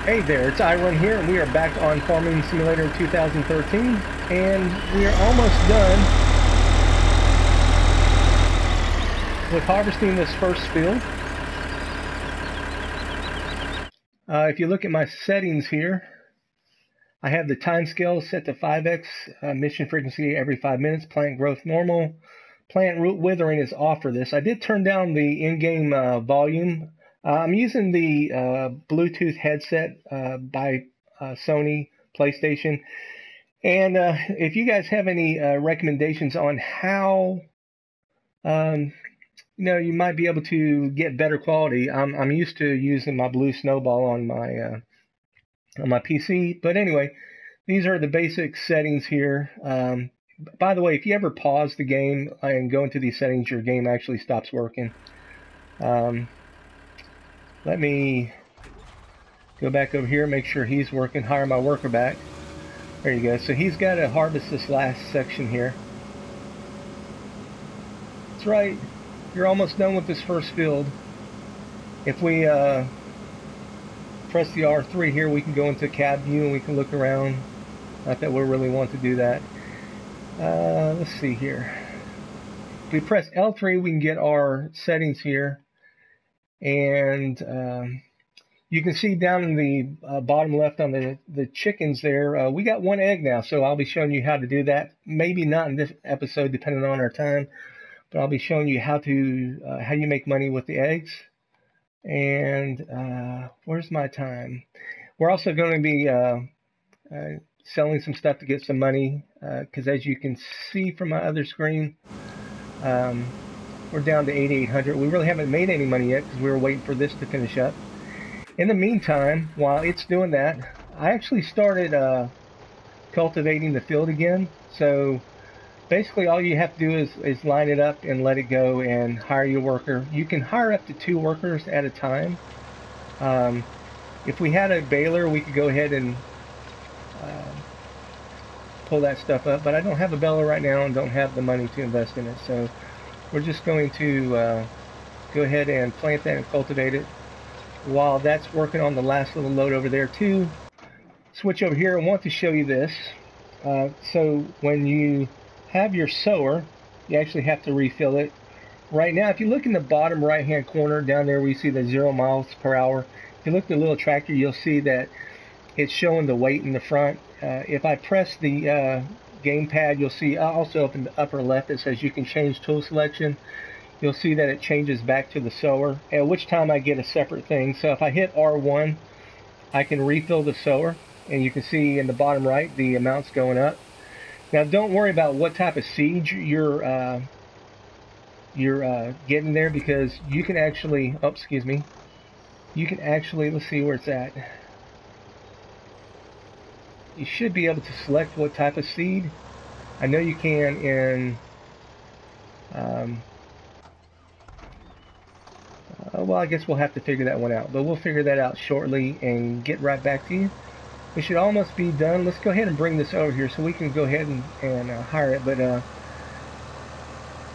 Hey there, it's iRun here, and we are back on Farming Simulator 2013, and we are almost done with harvesting this first field. If you look at my settings here, I have the time scale set to 5x, mission frequency every 5 minutes, plant growth normal, plant root withering is off for this. I did turn down the in-game volume. I'm using the Bluetooth headset by Sony PlayStation, and if you guys have any recommendations on how you might be able to get better quality, I'm used to using my Blue Snowball on my PC. But anyway, these are the basic settings here. By the way, if you ever pause the game and go into these settings, your game actually stops working. Let me go back over here, make sure he's working, hire my worker back. There you go. So he's got to harvest this last section here. That's right. You're almost done with this first field. If we press the R3 here, we can go into cab view and we can look around. Not that we really want to do that. Let's see here. If we press L3, we can get our settings here. And you can see down in the bottom left on the chickens there, we got one egg now, so I'll be showing you how to do that. Maybe not in this episode, depending on our time, but I'll be showing you how you make money with the eggs. And where's my time? We're also going to be selling some stuff to get some money, because as you can see from my other screen, we're down to 8,800. We really haven't made any money yet because we were waiting for this to finish up. In the meantime, while it's doing that, I actually started cultivating the field again. So basically all you have to do is line it up and let it go and hire your worker. You can hire up to 2 workers at a time. If we had a baler, we could go ahead and pull that stuff up, but I don't have a baler right now and don't have the money to invest in it. So we're just going to go ahead and plant that and cultivate it. While that's working on the last little load over there too, switch over here. I want to show you this. So when you have your sower, you actually have to refill it. Right now, if you look in the bottom right hand corner down there where you see the 0 miles per hour, if you look at the little tractor, you'll see that it's showing the weight in the front. If I press the gamepad, you'll see also up in the upper left it says you can change tool selection. You'll see that it changes back to the sower, at which time I get a separate thing. So if I hit R1, I can refill the sower, and you can see in the bottom right the amounts going up. Now don't worry about what type of seed you're getting there, because you can actually, oh excuse me, you can actually, let's see where it's at. You should be able to select what type of seed. I know you can in well, I guess we'll have to figure that one out, but we'll figure that out shortly and get right back to you. We should almost be done. Let's go ahead and bring this over here so we can go ahead and hire it. But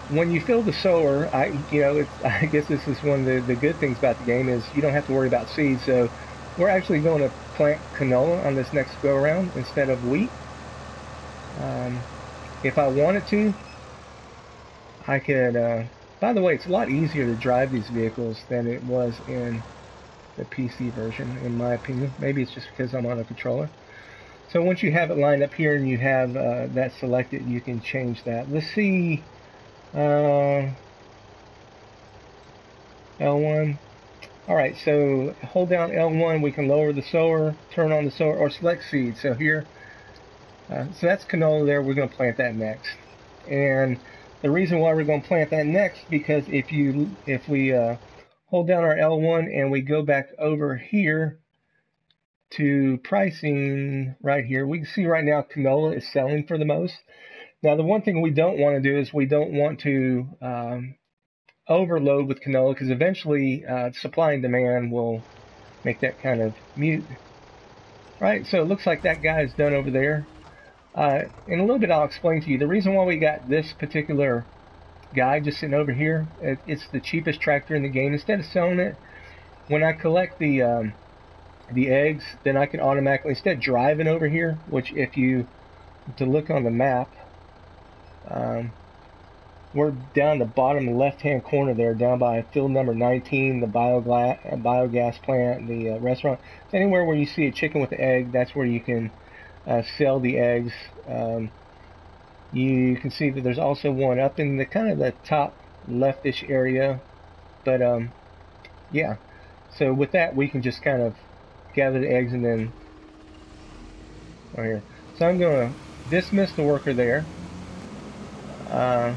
when you fill the sower, I guess this is one of the good things about the game is you don't have to worry about seeds. So we're actually going to plant canola on this next go around instead of wheat. If I wanted to, I could, by the way, it's a lot easier to drive these vehicles than it was in the PC version, in my opinion. Maybe it's just because I'm on a controller. So once you have it lined up here and you have that selected, you can change that. Let's see, L1. Alright, so hold down L1, we can lower the sower, turn on the sower, or select seed. So here, so that's canola there, we're going to plant that next. And the reason why we're going to plant that next, because if we hold down our L1 and we go back over here to pricing right here, we can see right now canola is selling for the most. Now the one thing we don't want to do is we don't want to overload with canola, because eventually supply and demand will make that kind of mute. Right, so it looks like that guy is done over there. In a little bit I'll explain to you the reason why we got this particular guy just sitting over here. It's the cheapest tractor in the game. Instead of selling it, when I collect the the eggs, then I can automatically, instead of driving over here, which if you to look on the map, we're down the bottom left-hand corner there, down by field number 19, the biogas plant, the restaurant. So anywhere where you see a chicken with an egg, that's where you can sell the eggs. You can see that there's also one up in the kind of the top leftish area. But yeah, so with that we can just kind of gather the eggs and then right here. So I'm going to dismiss the worker there. I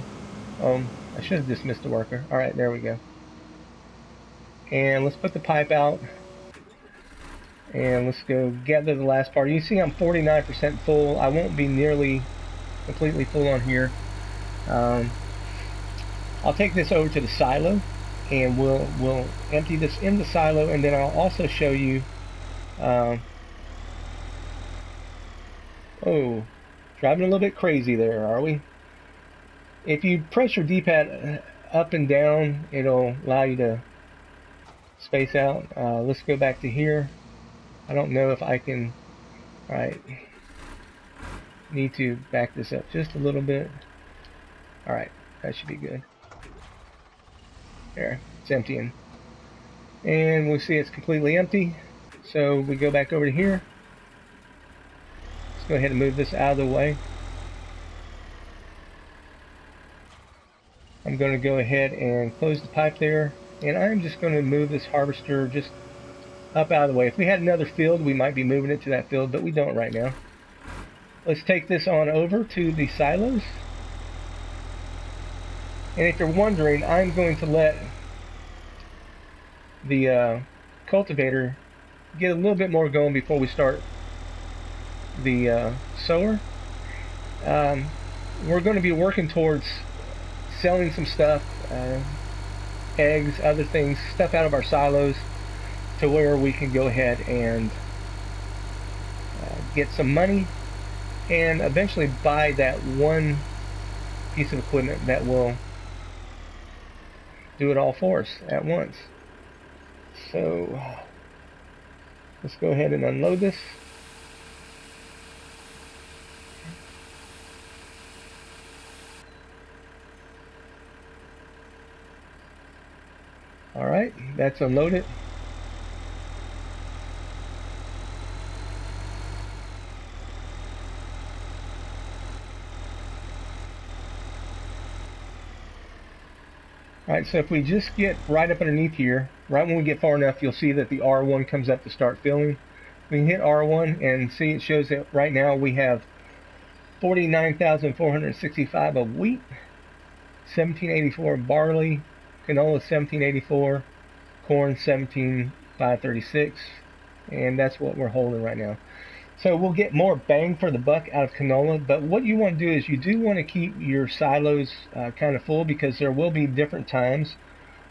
should have dismissed the worker. All right, there we go. And let's put the pipe out. And let's go gather the last part. You see I'm 49% full. I won't be nearly completely full on here. I'll take this over to the silo, and we'll empty this in the silo, and then I'll also show you. Oh, driving a little bit crazy there, are we? If you press your D-pad up and down, it'll allow you to space out. Let's go back to here. I don't know if I can. All right, need to back this up just a little bit. All right, that should be good. There, it's emptying. And we'll see it's completely empty. So we go back over to here. Let's go ahead and move this out of the way. I'm going to go ahead and close the pipe there, and I'm just going to move this harvester just up out of the way. If we had another field, we might be moving it to that field, but we don't right now. Let's take this on over to the silos. And if you're wondering, I'm going to let the cultivator get a little bit more going before we start the sower. We're going to be working towards selling some stuff, eggs, other things, stuff out of our silos, to where we can go ahead and get some money and eventually buy that one piece of equipment that will do it all for us at once. So let's go ahead and unload this. All right, that's unloaded. All right, so if we just get right up underneath here, right when we get far enough, you'll see that the R1 comes up to start filling. We can hit R1 and see it shows that right now we have 49,465 of wheat, 1784 of barley, canola 1784, corn 17,536, and that's what we're holding right now. So we'll get more bang for the buck out of canola, but what you want to do is you do want to keep your silos kind of full, because there will be different times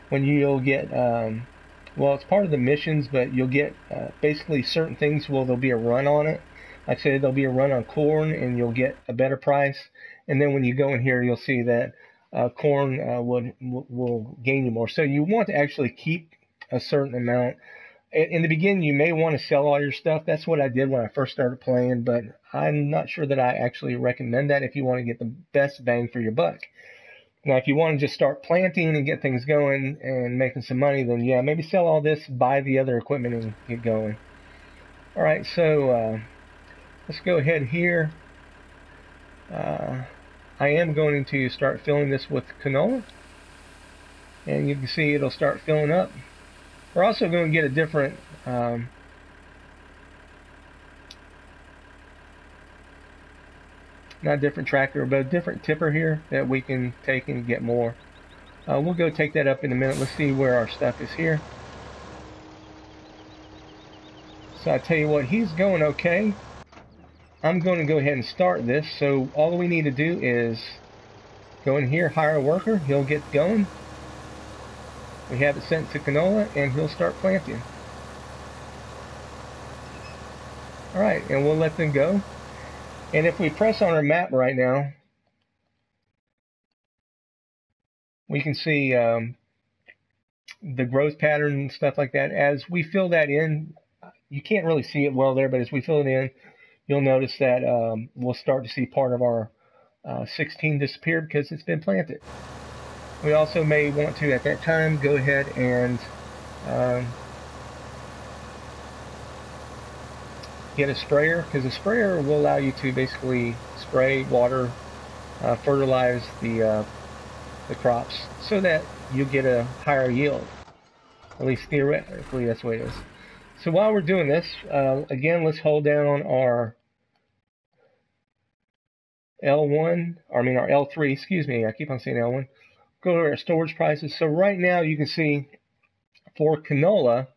when you'll get, well, it's part of the missions, but you'll get basically certain things. Well, there'll be a run on it. Like I said, there'll be a run on corn, and you'll get a better price. And then when you go in here, you'll see that corn will gain you more. So you want to actually keep a certain amount. In the beginning, you may want to sell all your stuff. That's what I did when I first started playing, but I'm not sure that I actually recommend that if you want to get the best bang for your buck. Now, if you want to just start planting and get things going and making some money, then yeah, maybe sell all this, buy the other equipment, and get going. All right, so let's go ahead here. I am going to start filling this with canola, and you can see it'll start filling up. We're also going to get a different not a different tractor, but a different tipper here that we can take and get more. We'll go take that up in a minute. Let's see where our stuff is here. So I tell you what, he's going okay. I'm going to go ahead and start this. So all we need to do is go in here, hire a worker. He'll get going. We have it sent to canola, and he'll start planting. All right, and we'll let them go. And if we press on our map right now, we can see the growth pattern and stuff like that. As we fill that in, you can't really see it well there, but as we fill it in, you'll notice that we'll start to see part of our 16 disappear because it's been planted. We also may want to, at that time, go ahead and get a sprayer, because a sprayer will allow you to basically spray, water, fertilize the crops so that you get a higher yield. At least theoretically, that's the way it is. So while we're doing this, again, let's hold down on our L1, or I mean our L3, excuse me, I keep on saying L1. Go to our storage prices. So right now you can see for canola,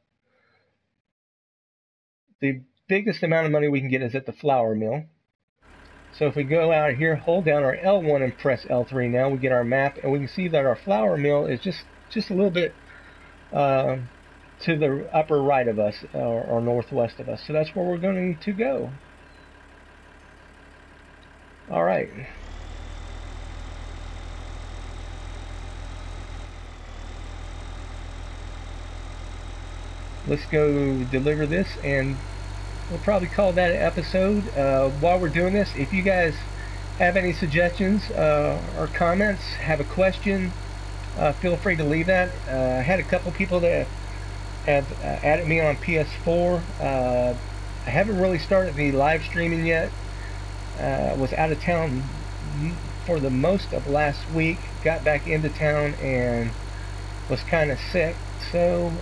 the biggest amount of money we can get is at the flour mill. So if we go out here, hold down our L1 and press L3 now, we get our map, and we can see that our flour mill is just a little bit to the upper right of us, or northwest of us. So that's where we're going to go. All right. Let's go deliver this, and we'll probably call that an episode. While we're doing this, if you guys have any suggestions or comments, have a question, feel free to leave that. I had a couple people that have added me on PS4. I haven't really started the live streaming yet. Was out of town for the most of last week. Got back into town and was kind of sick. So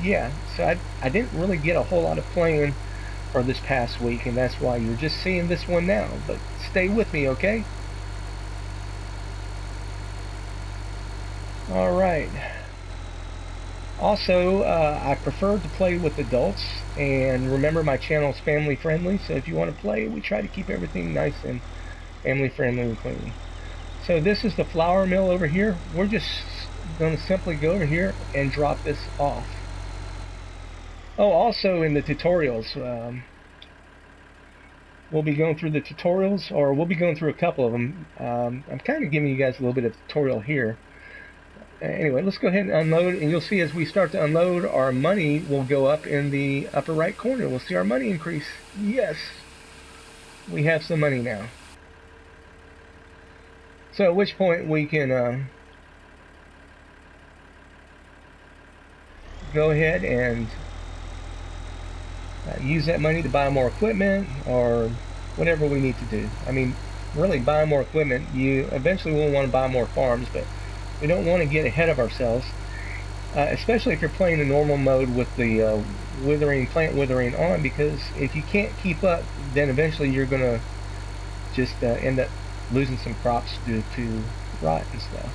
yeah, so I didn't really get a whole lot of playing for this past week, and that's why you're just seeing this one now. But stay with me, okay? All right. Also, I prefer to play with adults, and remember my channel is family friendly, so if you want to play, we try to keep everything nice and family friendly and clean. So this is the flour mill over here. We're just going to simply go over here and drop this off. Oh, also in the tutorials, we'll be going through the tutorials, or we'll be going through a couple of them. I'm kind of giving you guys a little bit of tutorial here. Anyway, let's go ahead and unload, and you'll see as we start to unload, our money will go up in the upper right corner. We'll see our money increase. Yes, we have some money now. So at which point we can go ahead and use that money to buy more equipment or whatever we need to do. I mean, really buy more equipment. You eventually will want to buy more farms, but we don't want to get ahead of ourselves, especially if you're playing the normal mode with the plant withering on, because if you can't keep up, then eventually you're going to just end up losing some crops due to rot and stuff.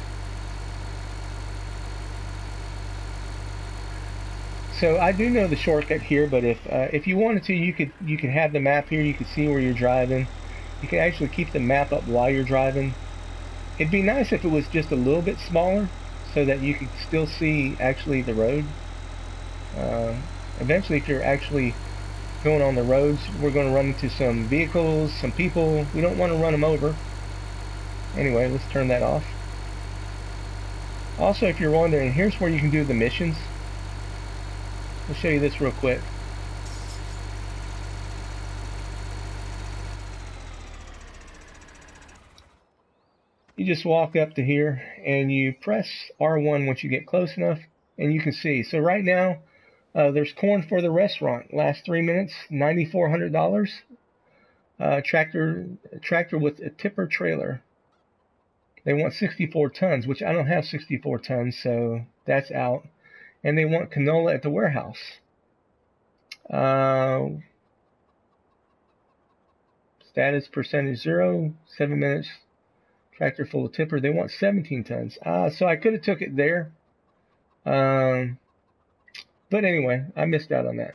So I do know the shortcut here, but if you wanted to, you could have the map here. You could see where you're driving. You can actually keep the map up while you're driving. It'd be nice if it was just a little bit smaller so that you could still see actually the road. Eventually, if you're actually going on the roads, we're going to run into some vehicles, some people. We don't want to run them over. Anyway, let's turn that off. Also, if you're wondering, here's where you can do the missions. I'll show you this real quick. You just walk up to here and you press R1 once you get close enough, and you can see. So right now, there's corn for the restaurant. Last 3 minutes, $9,400. Tractor with a tipper trailer. They want 64 tons, which I don't have 64 tons, so that's out. And they want canola at the warehouse. Status percentage 0, 7 minutes. Tractor full of tipper. They want 17 tons. So I could have took it there. But anyway, I missed out on that.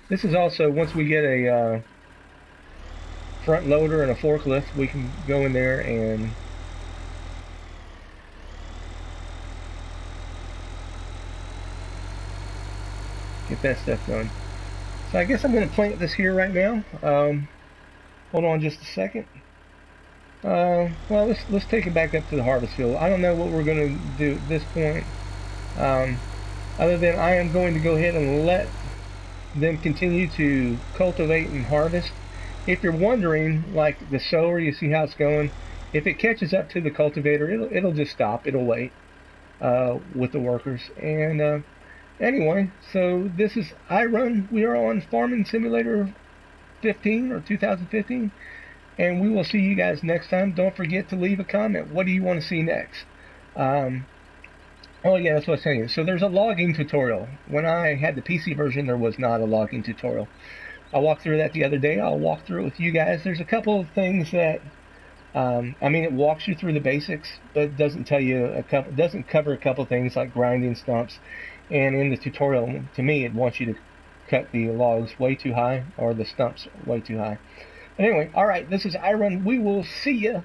This is also, once we get a front loader and a forklift, we can go in there and get that stuff done. So I guess I'm going to plant this here right now. Hold on just a second. Well, let's take it back up to the harvest field. I don't know what we're going to do at this point. other than I am going to go ahead and let them continue to cultivate and harvest. If you're wondering, like the sower, you see how it's going. If it catches up to the cultivator, it'll just stop. It'll wait with the workers. And anyway, so this is iRun. We are on Farming Simulator 15 or 2015, and we will see you guys next time. Don't forget to leave a comment. What do you want to see next? Um, Oh yeah, that's what I was telling you. So there's a logging tutorial. When I had the PC version, there was not a logging tutorial. I walked through that the other day. I'll walk through it with you guys. There's a couple of things that, I mean, it walks you through the basics, but it doesn't tell you doesn't cover a couple of things like grinding stumps. And in the tutorial, to me, it wants you to cut the logs way too high or the stumps way too high. But anyway, all right, this is iRun. We will see you